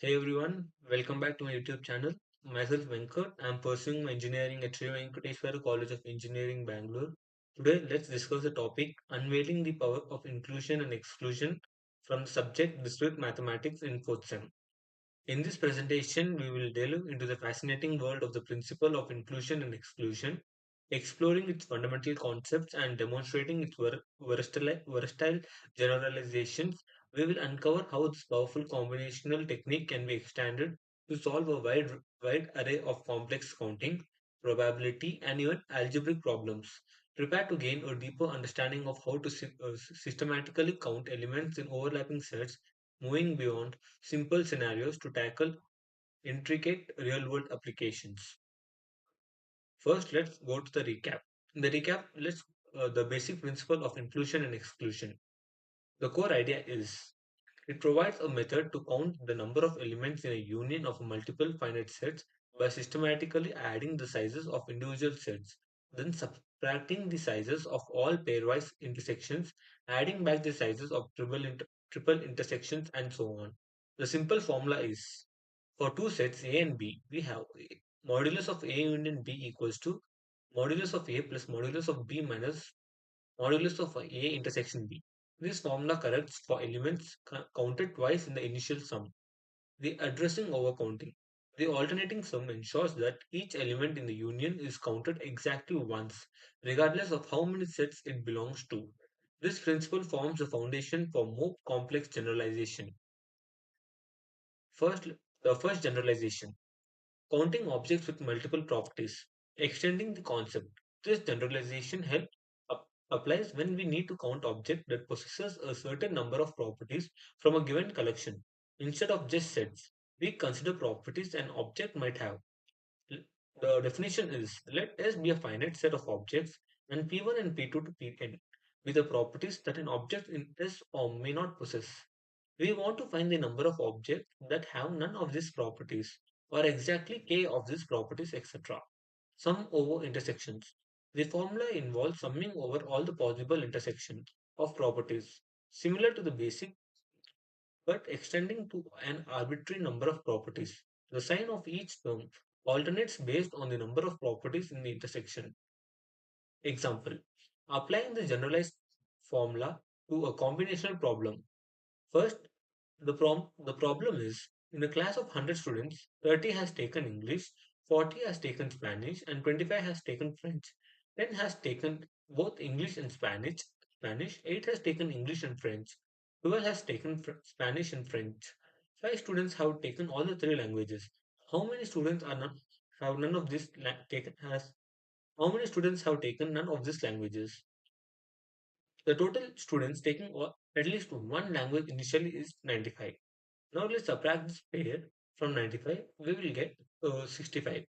Hey everyone, welcome back to my YouTube channel. Myself Venkat. I'm pursuing my engineering at Sri Venkateswara College of Engineering, Bangalore. Today, let's discuss the topic Unveiling the Power of Inclusion and Exclusion from the subject Discrete Mathematics in 4th Sem. In this presentation, we will delve into the fascinating world of the principle of inclusion and exclusion, exploring its fundamental concepts and demonstrating its versatile generalizations. We will uncover how this powerful combinational technique can be extended to solve a wide array of complex counting, probability, and even algebraic problems. Prepare to gain a deeper understanding of how to systematically count elements in overlapping sets, moving beyond simple scenarios to tackle intricate real world applications. First, let's go to the recap. In the recap, let's the basic principle of inclusion and exclusion. The core idea is it provides a method to count the number of elements in a union of multiple finite sets by systematically adding the sizes of individual sets, then subtracting the sizes of all pairwise intersections, adding back the sizes of triple intersections, and so on. The simple formula is for two sets A and B, we have modulus of A union B equals to modulus of A plus modulus of B minus modulus of A intersection B. This formula corrects for elements counted twice in the initial sum. The addressing overcounting. The alternating sum ensures that each element in the union is counted exactly once, regardless of how many sets it belongs to. This principle forms the foundation for more complex generalization. First, the first generalization. Counting objects with multiple properties, extending the concept. This generalization applies when we need to count object that possesses a certain number of properties from a given collection. Instead of just sets, we consider properties an object might have. L- The definition is let S be a finite set of objects and P1 and P2 to Pn with the properties that an object in S or may not possess. We want to find the number of objects that have none of these properties or exactly k of these properties, etc. Sum over intersections. The formula involves summing over all the possible intersections of properties, similar to the basic but extending to an arbitrary number of properties. The sign of each term alternates based on the number of properties in the intersection. Example: applying the generalized formula to a combinational problem. First, the problem is in a class of 100 students, 30 has taken English, 40 has taken Spanish, and 25 has taken French. 10 has taken both English and Spanish, 8 has taken English and French, 12 has taken Spanish and French. 5 students have taken all the three languages. How many students have none of this taken has how many students have taken none of these languages? The total students taking at least one language initially is 95. Now let's subtract this pair from 95. We will get 65.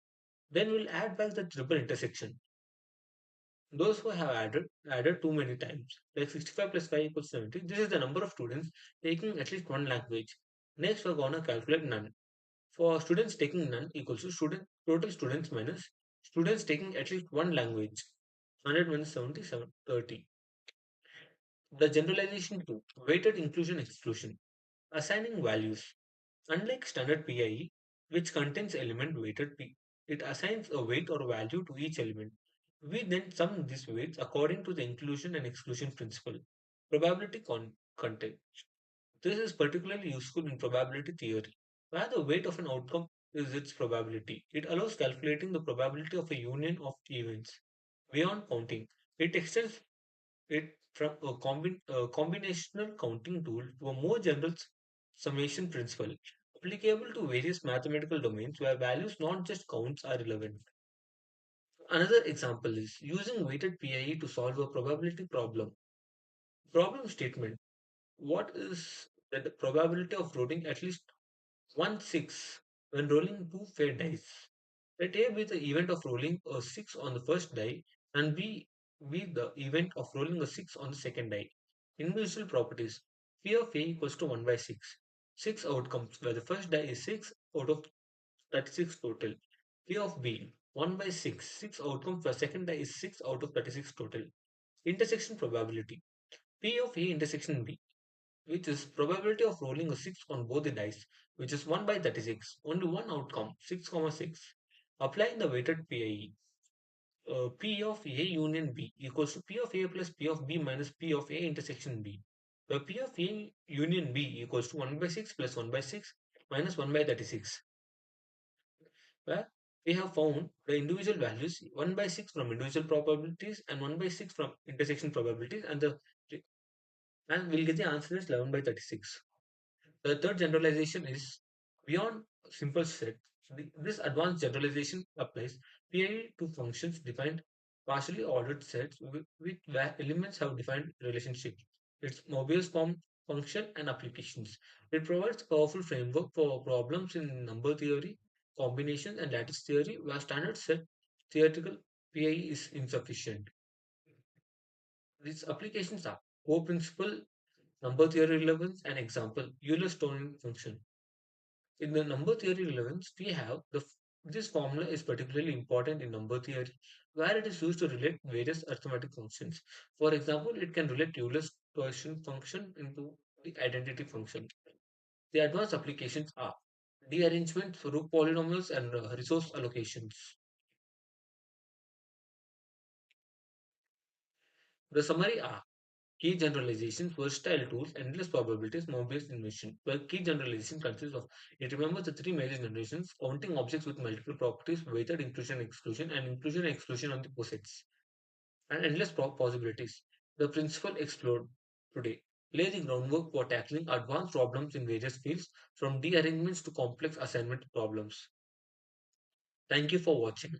Then we'll add back the triple intersection. Those who have added too many times, like 65 plus 5 equals 70. This is the number of students taking at least one language. Next, we're gonna calculate none. For students taking none equals to total students minus students taking at least one language. 100 minus 70, 30. The generalization to weighted inclusion exclusion. Assigning values. Unlike standard PIE, which contains element weighted P, it assigns a weight or value to each element. We then sum these weights according to the inclusion and exclusion principle. Probability content. This is particularly useful in probability theory, where the weight of an outcome is its probability. It allows calculating the probability of a union of events. Beyond counting, it extends it from a combinational counting tool to a more general summation principle applicable to various mathematical domains where values, not just counts, are relevant. Another example is using weighted PIE to solve a probability problem. Problem statement: what is the probability of rolling at least 1 6 when rolling two fair dice? Let A be the event of rolling a 6 on the first die and B be the event of rolling a 6 on the second die. Individual properties. P of A equals to 1 by 6. 6 outcomes where the first die is 6 out of 36 total. P of B 1 by 6. 6 outcomes where second die is 6 out of 36 total. Intersection probability. P of A intersection B. which is probability of rolling a 6 on both the dice, which is 1 by 36. Only one outcome, 6, 6. Applying the weighted PIE, P of A union B equals to P of A plus P of B minus P of A intersection B, where P of A union B equals to 1 by 6 plus 1 by 6 minus 1 by 36, where we have found the individual values 1 by 6 from individual probabilities and 1 by 6 from intersection probabilities, and we'll get the answer is 11 by 36. The third generalization is beyond simple set. This advanced generalization applies PIE to functions defined partially ordered sets with where elements have defined relationships. Its Mobius form function and applications. It provides powerful framework for problems in number theory, combination and lattice theory where standard set theoretical PIE is insufficient. These applications are core principle, number theory relevance, and example, Euler-Stoney function. In the number theory relevance, we have this formula is particularly important in number theory, where it is used to relate various arithmetic functions. For example, it can relate Euler's torsion function into the identity function. The advanced applications are rearrangement for root polynomials and resource allocations. The summary are key generalizations, versatile tools, endless probabilities, Mobius invention. Well, key generalization consists of it remembers the three major generations, counting objects with multiple properties, weighted inclusion, and exclusion on the posets, and endless possibilities. The principle explored today lay the groundwork for tackling advanced problems in various fields, from de-arrangements to complex assignment problems. Thank you for watching.